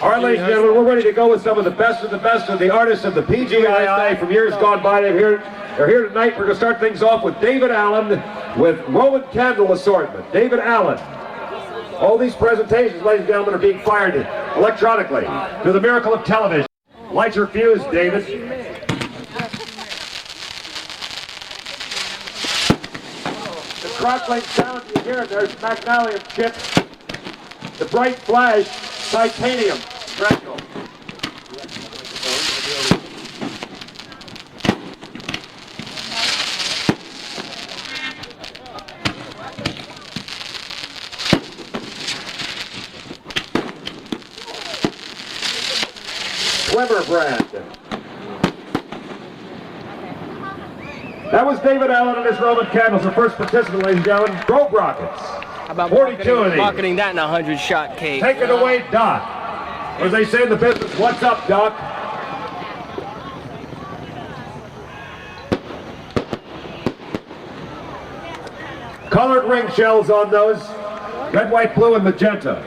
All right, ladies and gentlemen, we're ready to go with some of the best of the artists of the PGII from years gone by. They're here tonight. We're going to start things off with David Allen with Roman Candle Assortment. David Allen. All these presentations, ladies and gentlemen, are being fired electronically through the miracle of television. Lights are fused, David. The crackling sound you hear, there's Magnolium chips. The bright flash, titanium. Granule. Clever brand. That was David Allen and his Roman Candles, the first participant, ladies and gentlemen. STROBE rockets. How about 42 of these. Marketing that in a 100-shot cake. Take it away, Doc. Or as they say in the business, what's up, Doc? Colored ring shells on those. Red, white, blue, and magenta.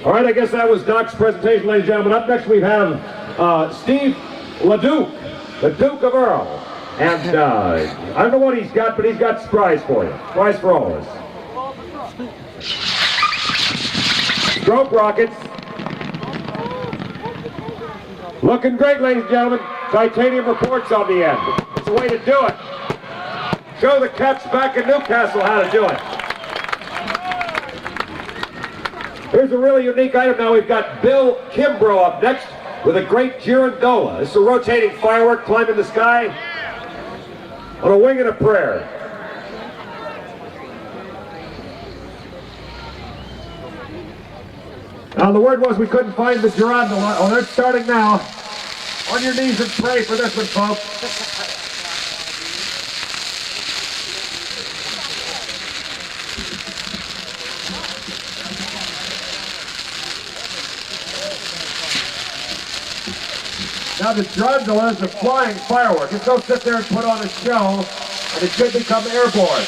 All right, I guess that was Doc's presentation, ladies and gentlemen. Up next we have Steve LeDuc, the Duke of Earl. And I don't know what he's got, but he's got surprise for you. Surprise for all of us. STROBE rockets. Looking great, ladies and gentlemen. Titanium reports on the end. It's the way to do it. Show the cats back in Newcastle how to do it. Here's a really unique item now. We've got Bill Kimbrough up next with a great Girandola. This is a rotating firework climbing the sky on a wing and a prayer. Now the word was we couldn't find the Girandola. Oh, they're starting now. On your knees and pray for this one, folks. Now the Girandola is a flying firework. It's don't sit there and put on a show, and it should become airborne.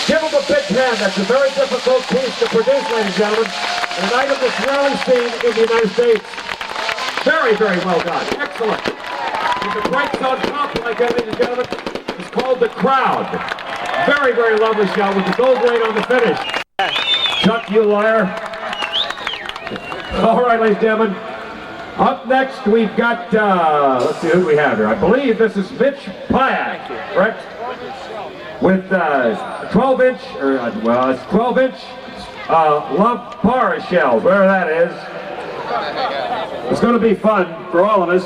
Give them a big hand. That's a very difficult piece to produce, ladies and gentlemen. And an item that's rarely seen in the United States. Very, very well done. Excellent. With the brights on top, like that, ladies and gentlemen, it's called the Crowd. Very, very lovely shot with the gold blade on the finish. Chuck, you liar. All right, ladies and gentlemen. Up next, we've got, let's see who we have here. I believe this is MITCH PIATT, correct? With 12-inch, or well, it's 12-inch LAMPARE shells, whatever that is. It's going to be fun for all of us.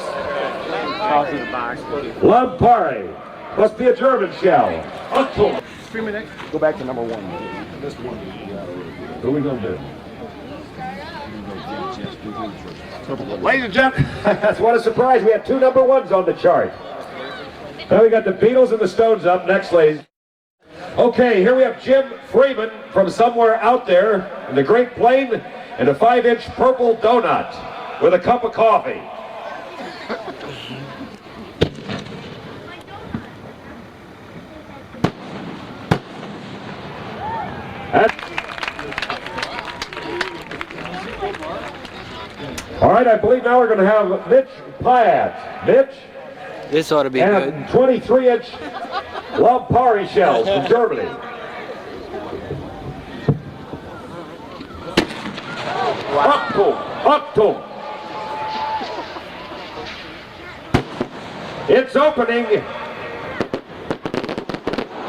LAMPARE. Must be a German shell. Go back to number one. This one. What are we going to do? Ladies and gentlemen, that's what a surprise. We have two number ones on the chart. Now we got the Beatles and the Stones up next, ladies. Okay, here we have Jim Freeman from somewhere out there in the Great Plain and a 5-inch purple donut with a cup of coffee. All right, I believe now we're going to have MITCH PIATT. MITCH? This ought to be good. 23-inch LAMPARE shells from Germany. Achtung! It's opening.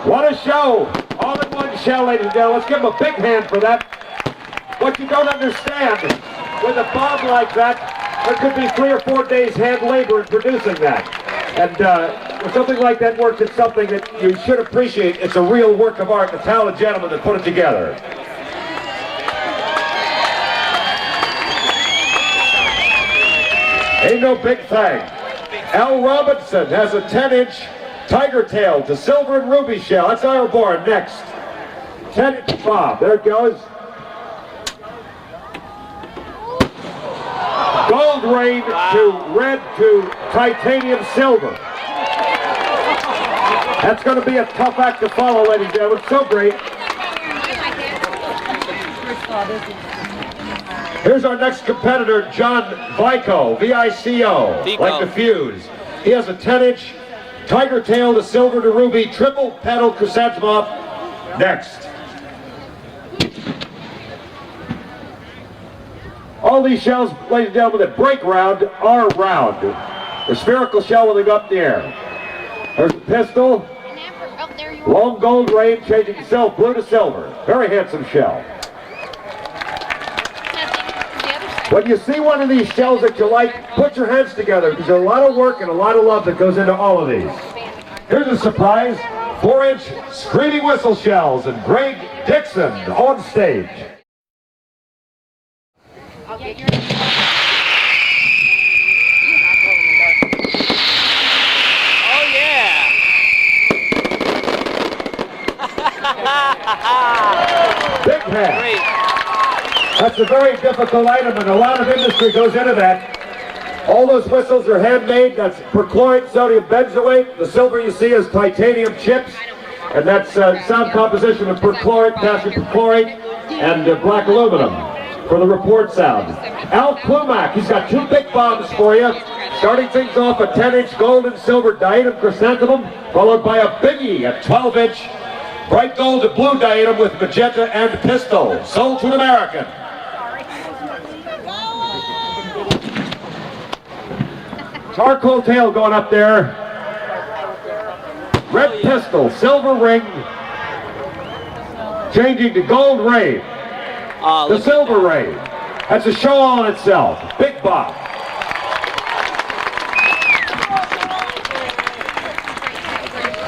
What a show. All in one shell, ladies and gentlemen. Let's give them a big hand for that. What you don't understand, with a bomb like that, there could be 3 or 4 days hand labor in producing that. And when something like that works, it's something that you should appreciate. It's a real work of art, the talented gentleman that put it together. Ain't no big thing. Al Robinson has a 10-inch tiger tail to silver and ruby shell. That's airborne next. 10-inch bob. There it goes. Gold rain to red to titanium silver. That's going to be a tough act to follow, ladies and gentlemen. So great. Here's our next competitor, John VICO, V-I-C-O, like the fuse. He has a 10-inch tiger tail to silver to ruby, triple petal chrysanthemum. Next. All these shells, ladies and gentlemen, that break round are round. The spherical shell will go up in the air. There's a pistol. Long gold rain changing silk blue to silver. Very handsome shell. When you see one of these shells that you like, put your hands together because there's a lot of work and a lot of love that goes into all of these. Here's a surprise, 4-inch screaming whistle shells and Greg Dixon on stage. Oh yeah! Big hat. Great. That's a very difficult item, and a lot of industry goes into that. All those whistles are handmade. That's perchlorate sodium benzoate. The silver you see is titanium chips, and that's sound composition of perchlorate, potassium perchlorate, and black aluminum for the report sound. KLUMAC, he's got 2 big bombs for you. Starting things off, a 10-inch gold and silver diadem chrysanthemum, followed by a biggie, a 12-inch bright gold and blue diadem with magenta and pistol, sold to an American. Charcoal tail going up there. Red pistol, silver ring, changing to gold ray. The silver ray. That's a show all in itself. Big bomb.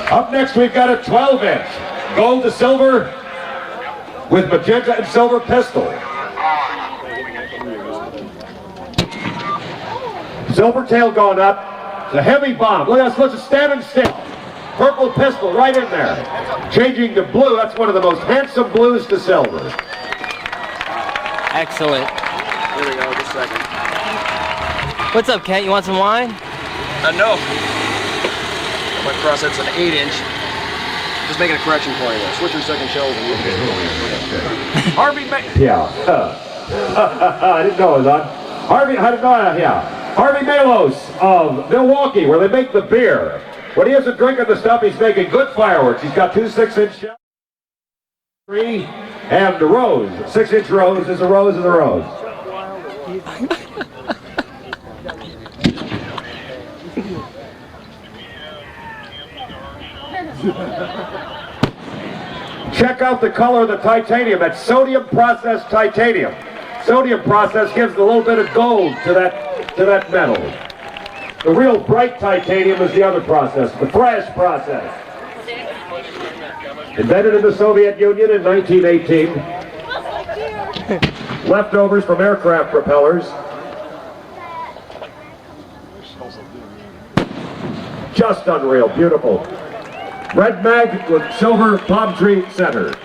Up next we've got a 12-inch gold to silver with magenta and silver pistol. Silver tail going up. It's a heavy bomb. Look at us, standing still. Purple pistol right in there. Changing to blue. That's one of the most handsome blues to silver. Excellent. Here we go, just a second. What's up, Kent? You want some wine? No. My crosshead's an 8-inch. Just making a correction for you there. Switch your second shells and Harvey Yeah. I didn't know it was on. Harvey, I didn't know, yeah. Harvey Malos of Milwaukee, where they make the beer. When he isn't drinking the stuff, he's making good fireworks. He's got 2 6-inch shells. 3 and the rose. 6-inch rose is a rose is a rose. Check out the color of the titanium. That's sodium processed titanium. Sodium process gives a little bit of gold to that metal. The real bright titanium is the other process, the fresh process. Invented in the Soviet Union in 1918. Leftovers from aircraft propellers. Just unreal, beautiful. Red mag with silver palm tree center.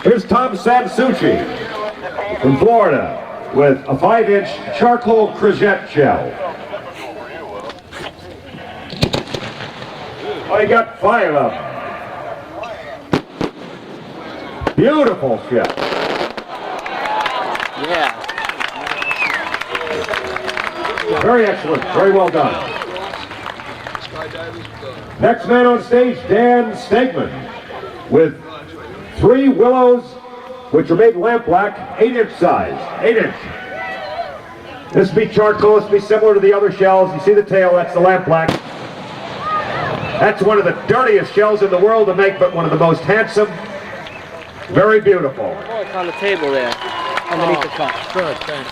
Here's Tom Sansucci from Florida with a 5-inch charcoal crozet shell. Oh, you got 5 of them. Beautiful shell. Yeah. Very excellent. Very well done. Next man on stage, Dan Stegman, with 3 willows, which are made lamp black, 8-inch size. 8-inch. This be charcoal. This be similar to the other shells. You see the tail. That's the lamp black. That's one of the dirtiest shells in the world to make, but one of the most handsome. Very beautiful. Oh, it's on the table there, underneath the cup. Good, thanks.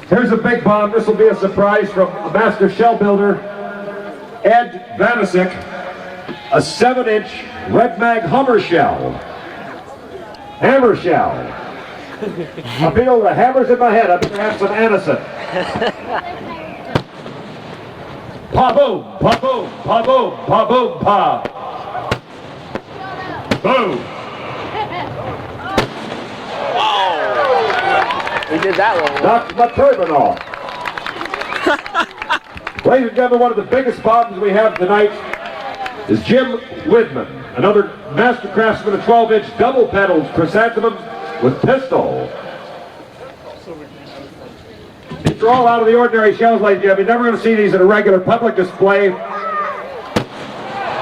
Here's a big bomb. This will be a surprise from a master shell builder, Ed Vanisic. A 7-inch red mag hammer shell. Hammer shell. I feel the hammers in my head. I better have some Anison. Pa boom, pa boom, pa boom, pa boom, pa. Boom. He did that one. Knocked my turban off. Ladies and gentlemen, one of the biggest bombs we have tonight is Jim Widman, another Master Craftsman, a 12-inch double pedals chrysanthemum with PISTIL. These are all out of the ordinary shells, ladies and gentlemen. You're never going to see these at a regular public display.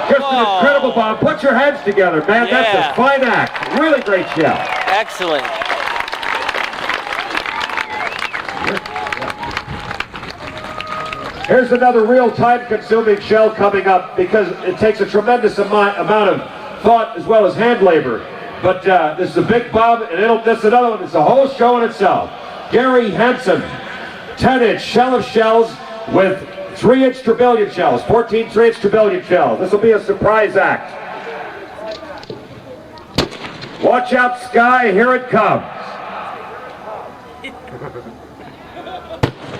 Just an incredible bomb. Put your hands together, man. Yeah. That's a fine act. Really great shell. Excellent. Here's another real time-consuming shell coming up because it takes a tremendous amount of thought as well as hand labor. But this is a big bomb, and this is another one. It's a whole show in itself. Gary Hansen, 10-inch shell of shells with 3-inch TOURBILLION shells, 14 3-inch TOURBILLION shells. This will be a surprise act. Watch out, Sky, here it comes.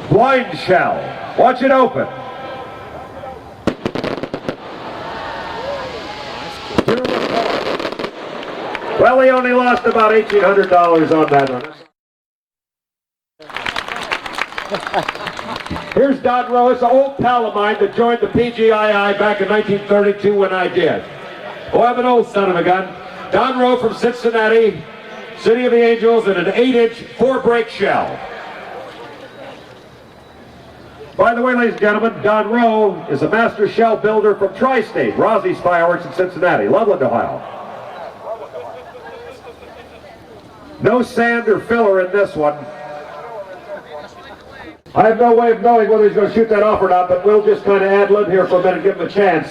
Blind shell. Watch it open. Well, he only lost about $1,800 on that one. Here's Don Rose, an old pal of mine that joined the PGII back in 1932 when I did. Oh, I'm an old son of a gun. Don Rowe from Cincinnati, City of the Angels, and an 8-inch 4-break shell. By the way, ladies and gentlemen, Don Rowe is a master shell builder from Tri-State, Rossie's Fireworks in Cincinnati, Loveland, Ohio. No sand or filler in this one. I have no way of knowing whether he's going to shoot that off or not, but we'll just kind of ad-lib here for a minute and give him a chance.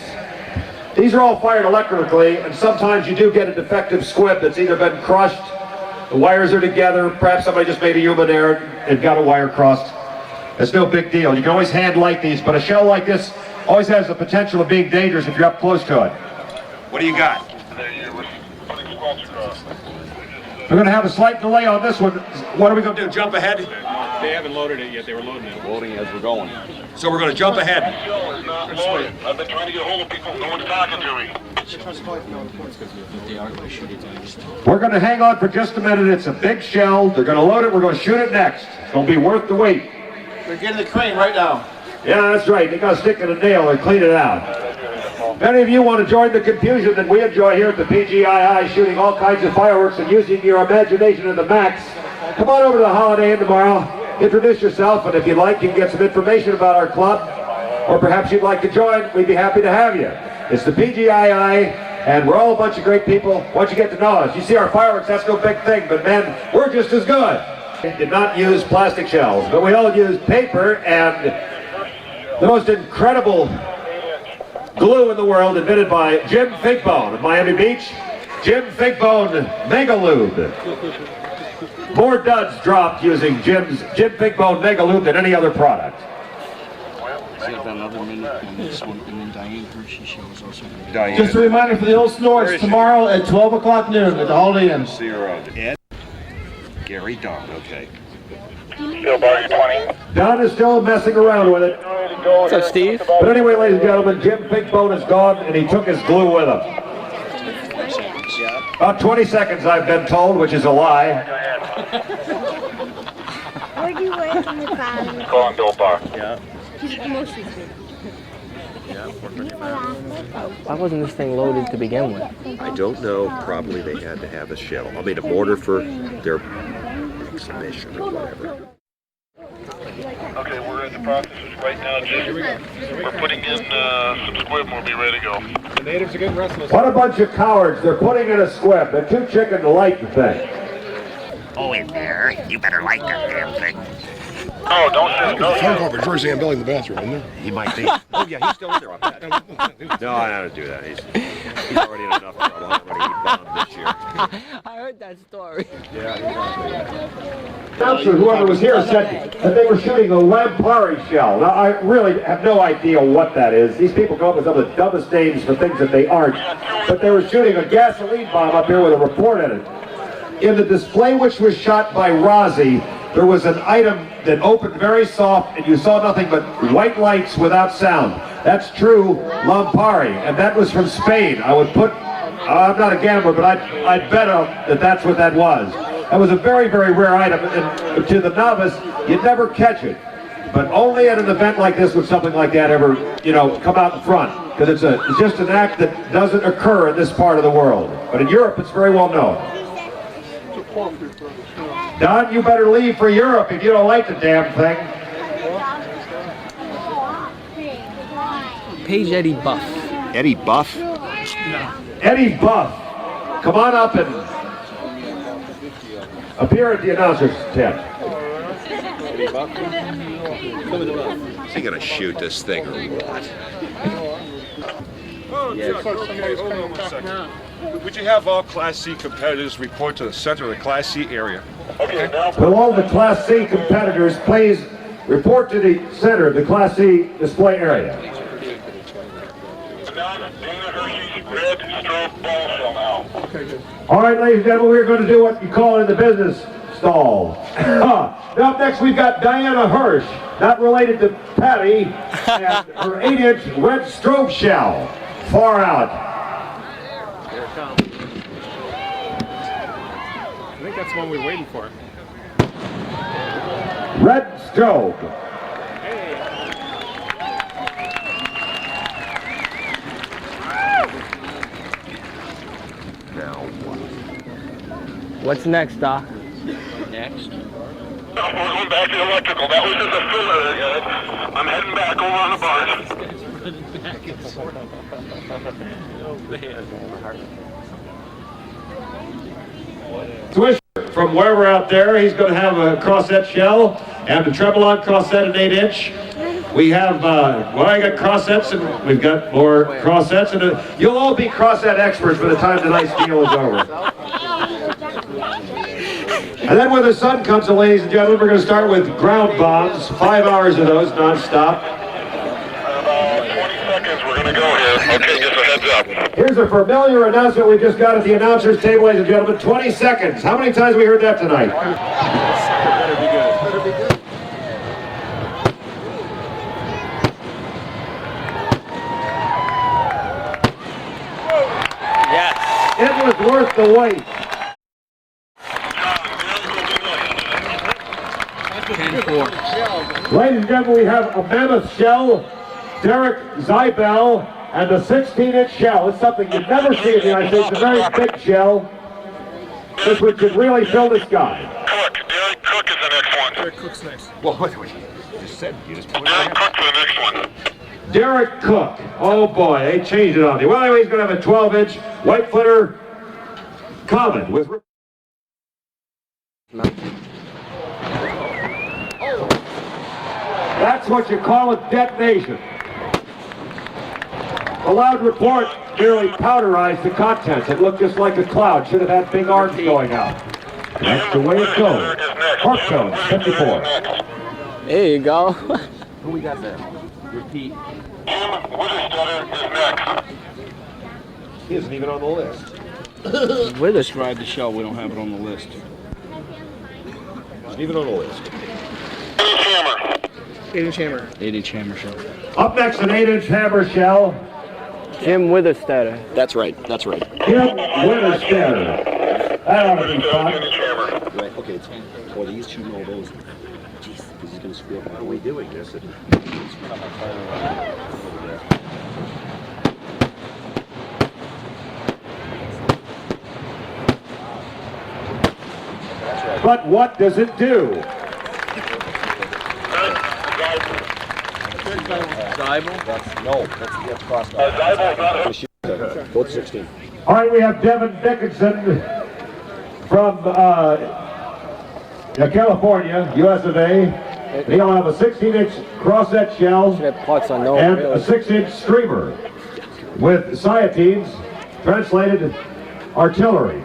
These are all fired electrically, and sometimes you do get a defective squib that's either been crushed, the wires are together, perhaps somebody just made a human error and got a wire crossed. It's no big deal. You can always hand light these, but a shell like this always has the potential of being dangerous if you're up close to it. What do you got? We're going to have a slight delay on this one. What are we going to do? Jump ahead? They haven't loaded it yet. They were loading it. Loading as we're going. So we're going to jump ahead. I've been trying to get hold of people. No one's talking to me. We're going to hang on for just a minute. It's a big shell. They're going to load it. We're going to shoot it next. It's going to be worth the wait. They're getting the crane right now. Yeah, that's right. They got to stick in a nail and clean it out. If any of you want to join the confusion that we enjoy here at the PGII, shooting all kinds of fireworks and using your imagination to the max, come on over to the Holiday Inn tomorrow, introduce yourself, and if you'd like, you can get some information about our club, or perhaps you'd like to join, we'd be happy to have you. It's the PGII, and we're all a bunch of great people. Once you get to know us, you see our fireworks, that's no big thing, but man, we're just as good. We did not use plastic shells, but we all used paper, and the most incredible glue in the world invented by Jim Figbone of Miami Beach. Jim Figbone Mega Lube. More duds dropped using Jim Figbone Mega Lube than any other product. Just a reminder for the old Snorts, tomorrow at 12 o'clock noon at the Holiday Inn. See you around. Ed? Gary Don, okay. Still bar 20. Don is still messing around with it. What's up, Steve? But anyway, ladies and gentlemen, Jim Figbone is gone, and he took his glue with him. About 20 seconds, I've been told, which is a lie. Where do you work in the car? Go on, Bill Bar. Yeah. He's emotions. Why wasn't this thing loaded to begin with? I don't know. Probably they had to have a shell. I mean, a mortar for their exhibition or whatever. Okay, we're in the process right now. We're putting in some squib and we'll be ready to go. The natives are getting restless. What a bunch of cowards. They're putting in a squib. They're too chicken to light the thing. Oh, in there. You better light that damn thing. No, don't shoot. No, Phone call for Jersey and Billy in the bathroom, isn't there? He might be. Oh yeah, he's still in there. No, I don't do that. He's already in enough trouble. Already he bombed this year. I heard that story. Announcer, whoever was here, said that they were shooting a LAMPARE shell. Now, I really have no idea what that is. These people come up with some of the dumbest names for things that they aren't. But they were shooting a gasoline bomb up here with a report in it. In the display which was shot by Rossi, there was an item that opened very soft and you saw nothing but white lights without sound. That's true LAMPARE, and that was from Spain. I would put, I'm not a gambler, but I'd bet that that's what that was. That was a very, very rare item, and to the novice, you'd never catch it. But only at an event like this would something like that ever, come out in front. because it's just an act that doesn't occur in this part of the world. But in Europe, it's very well known. Don, you better leave for Europe if you don't like the damn thing. Page Eddie Buff. Eddie Buff? Eddie Buff, come on up and appear at the announcer's tent. Is he gonna shoot this thing or what? Hold on 1 second. Would you have all Class C competitors report to the center of the Class C area? Okay, now Will all the Class C competitors please report to the center of the Class C display area? Dana Hershey's red strobe ball shell now. All right, ladies and gentlemen, we're going to do what you call in the business stall. Now up next we've got Diana Hirsch, not related to Patty, and her 8-inch red strobe shell. Far out. Here it comes. I think that's the one we're waiting for. Red strobe. Now what? What's next, Doc? Next? We're going back to electrical. That was just a filler. I'm heading back over on the barge. Swisher, from wherever out there, he's going to have a crossset shell and the treble-on crossset an 8-inch. We have, well, I got crossets and we've got more crossets, and you'll all be crossset experts by the time tonight's deal is over. And then when the sun comes in, ladies and gentlemen, we're going to start with ground bombs, 5 hours of those non-stop. About 20 seconds, we're going to go here. Okay, just a heads up. Here's a familiar announcement we just got at the announcer's table, ladies and gentlemen. 20 seconds. How many times have we heard that tonight? Better be good. Better be good. Yes. It was worth the wait. 10-4. Ladies and gentlemen, we have a mammoth shell, Derek Zybel, and a 16-inch shell. It's something you'd never see in the United States. It's a very big shell. This one could really fill the sky. Cook. Derek Cook is the next one. Derek Cook's next. Well, what you just said? You just pointed Derek it out. Cook for the next one. Derek Cook. Oh boy, they changed it on you. Well, anyway, he's going to have a 12-inch white footer common with... That's what you call a detonation. A loud report merely powderized the contents. It looked just like a cloud. Should have had big arms going out. That's the way it goes. Park Jones, 54. There you go. Who we got there? Repeat. Jim Witherstetter is next. He isn't even on the list. With us, ride the shell. We don't have it on the list. Isn't even on the list. Hammer. 8-inch hammer. 8-inch hammer shell. Up next, an 8-inch hammer shell. Jim Witherstetter. That's right. That's right. Kim Witherstetter. That ought to be fun. Hammer. Right. Okay. 10. Or these two know those. Jeez, because he's gonna screw up. Why are we doing this? But what does it do? That's crossed out. Both 16. All right, we have Devin Dickinson from California, US of A. He'll have a 16-inch crossset shell Should have parts on no and really. a 6-inch streamer with SAIATIN'S, translated artillery.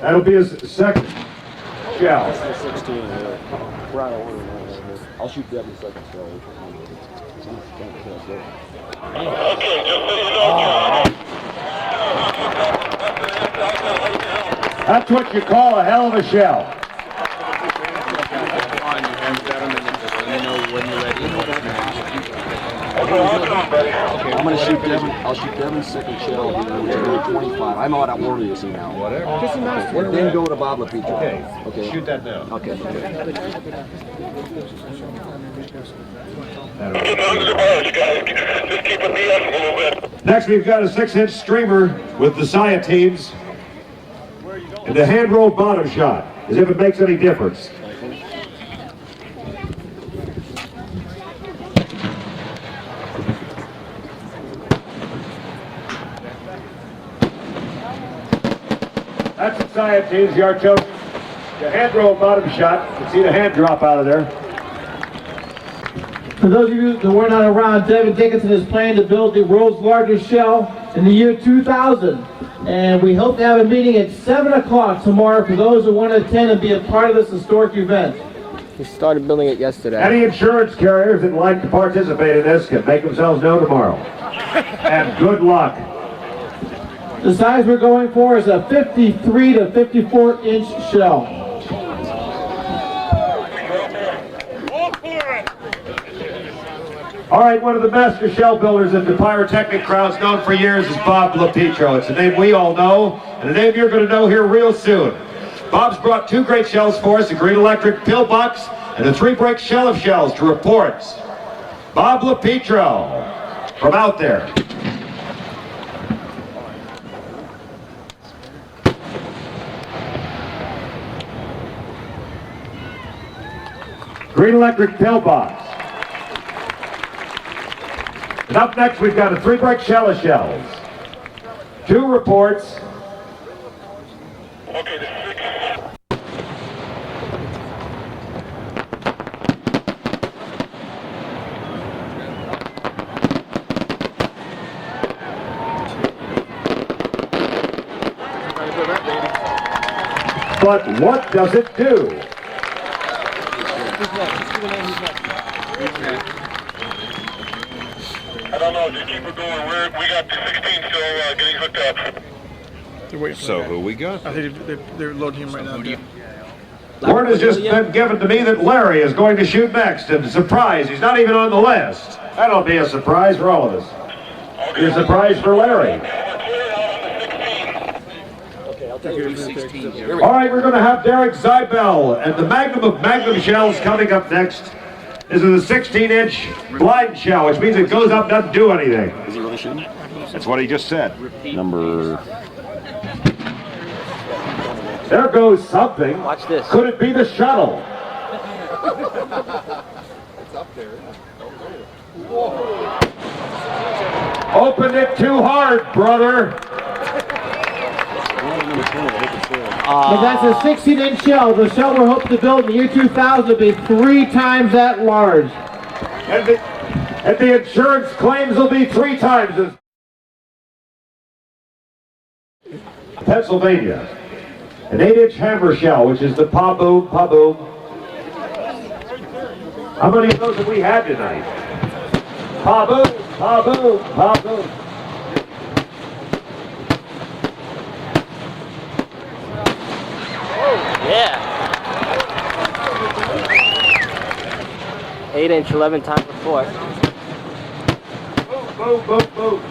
That'll be his second shell. 16. We're out of order now. I'll shoot Devin second. Okay, just so you know, John. That's what you call a hell of a shell. I'm gonna shoot Devin. I'll shoot Devin's second shell. Which is going to 25. I'm out at order, you see now. Whatever. Then go to Bob LaPetra. Okay. Shoot that now. Okay. Just keeping me up a little bit. Next, we've got a 6-inch streamer with the SAIATIN'S and the hand roll bottom shot, as if it makes any difference. That's the SAIATIN'S, the artillery. The hand roll bottom shot. You can see the hand drop out of there. For those of you that were not around, Devin Dickinson is planning to build the world's largest shell in the year 2000. And we hope to have a meeting at 7 o'clock tomorrow for those who want to attend and be a part of this historic event. We started building it yesterday. Any insurance carriers that would like to participate in this can make themselves known tomorrow. And good luck. The size we're going for is a 53 to 54 inch shell. All right, one of the master shell builders in the pyrotechnic crowd's known for years is Bob LaPietro. It's a name we all know, and a name you're going to know here real soon. Bob's brought 2 great shells for us, a green electric pillbox and a 3-break shell of shells to report. Bob LaPietro from out there. Green electric pillbox. And up next, we've got a 3-break shell of shells. 2 reports. Okay, But what does it do? I don't know, just keep it going. We got the 16 still getting hooked up. So who we got? I think they're loading him right now. Word has just been given to me that Larry is going to shoot next, and surprise, he's not even on the list. That'll be a surprise for all of us. Be a surprise for Larry. All right, we're going to have Derek Zybel and the Magnum of Magnum shells coming up next. This is a 16-inch blind shell, which means it goes up, doesn't do anything. Is he really shooting? That's what he just said. Number... There goes something. Watch this. Could it be the shuttle? Opened it too hard, brother. But that's a 16-inch shell. The shell we're hoping to build in the year 2000 will be 3 times that large. And the insurance claims will be 3 times as... Pennsylvania. An 8-inch hammer shell, which is the pa-boom, pa-boom. How many of those have we had tonight? Pa-boom, pa-boom, pa-boom. Yeah. 8-inch, 11 times report. Boom, boom, boom, boom.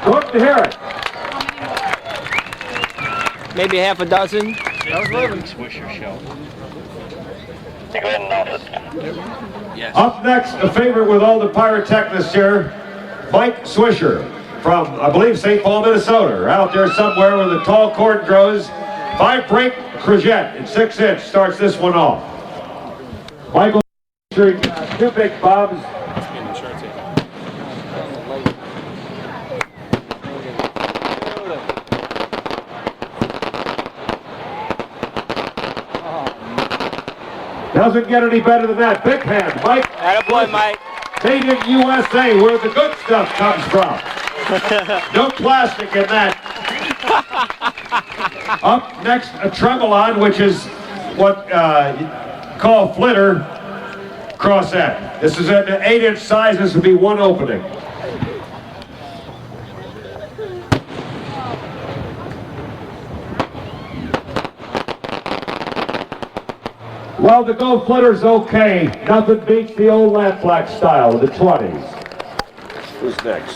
Look to hear it. Maybe half a dozen. That was 11. Swisher shell. Go ahead and mount it. Up next, a favorite with all the pyrotechnics here, Mike Swisher from, I believe, St. Paul, Minnesota. Out there somewhere where the tall cord grows. 5-break crochet in 6-inch starts this one off. Michael featuring 2 big bombs. Doesn't get any better than that. Big hand, Mike. Attaboy, Mike. Made in USA, where the good stuff comes from. No plastic in that. Up next, a tremolon, which is what you call flitter crossette. This is an 8-inch size. This would be 1 opening. Well, the Go Flitter's okay. Nothing beats the old Lamplack style of the 20s. Who's next?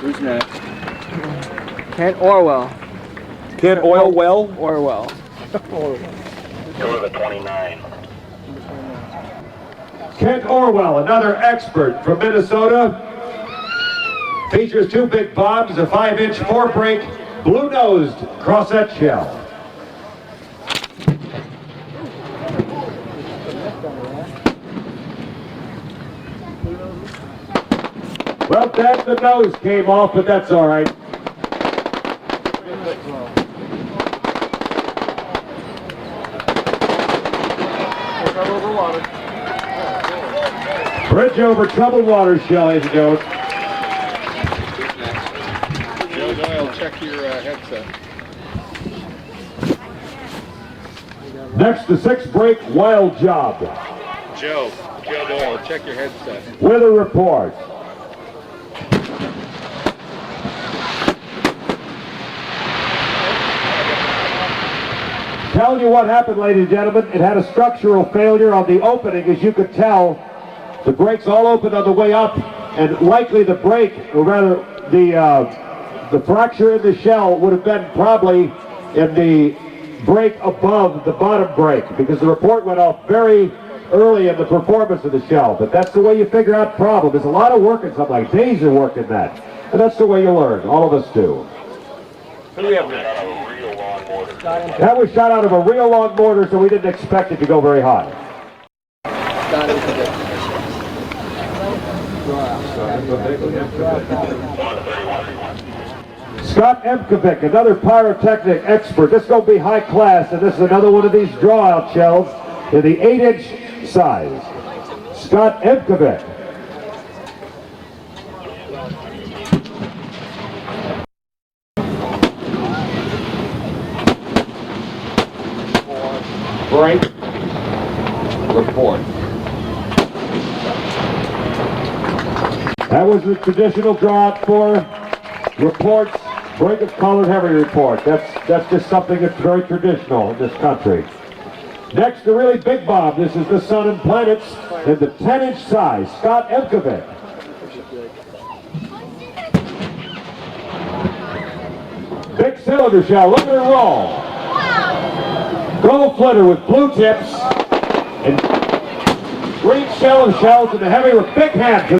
Who's next? Kent Orwell. Kent Oil Well? Orwell. Go to the 29. Kent Orwell, another expert from Minnesota. Features 2 big bombs, a 5-inch 4-break, blue-nosed crossette shell. Well, Dad, the nose came off, but that's all right. Bridge over troubled water shell, ladies and gentlemen. Joe Doyle, check your headset. Next, the 6-break wild job. Joe Doyle, check your headset. With a report. Telling you what happened, ladies and gentlemen, it had a structural failure on the opening. As you could tell, the brakes all opened on the way up, and likely the brake, or rather the fracture in the shell would have been probably in the brake above the bottom brake, because the report went off very early in the performance of the shell. But that's the way you figure out problem. There's a lot of work in something like days of work in that, and that's the way you learn. All of us do. Who do we have next? That was shot out of a real long mortar, so we didn't expect it to go very high. Scott Emkovic, another pyrotechnic expert. This is going to be high class, and this is another one of these draw-out shells in the 8-inch size. Scott Emkovic. Break. Report. That was the traditional draw for reports. Break of colored heavy report. That's just something that's very traditional in this country. Next, the really big bomb. This is the Sun and Planets in the 10-inch size. Scott Emkovic. Big cylinder shell. Look at it roll. Gold flitter with blue tips and green shell and shells and the heavy with big hands.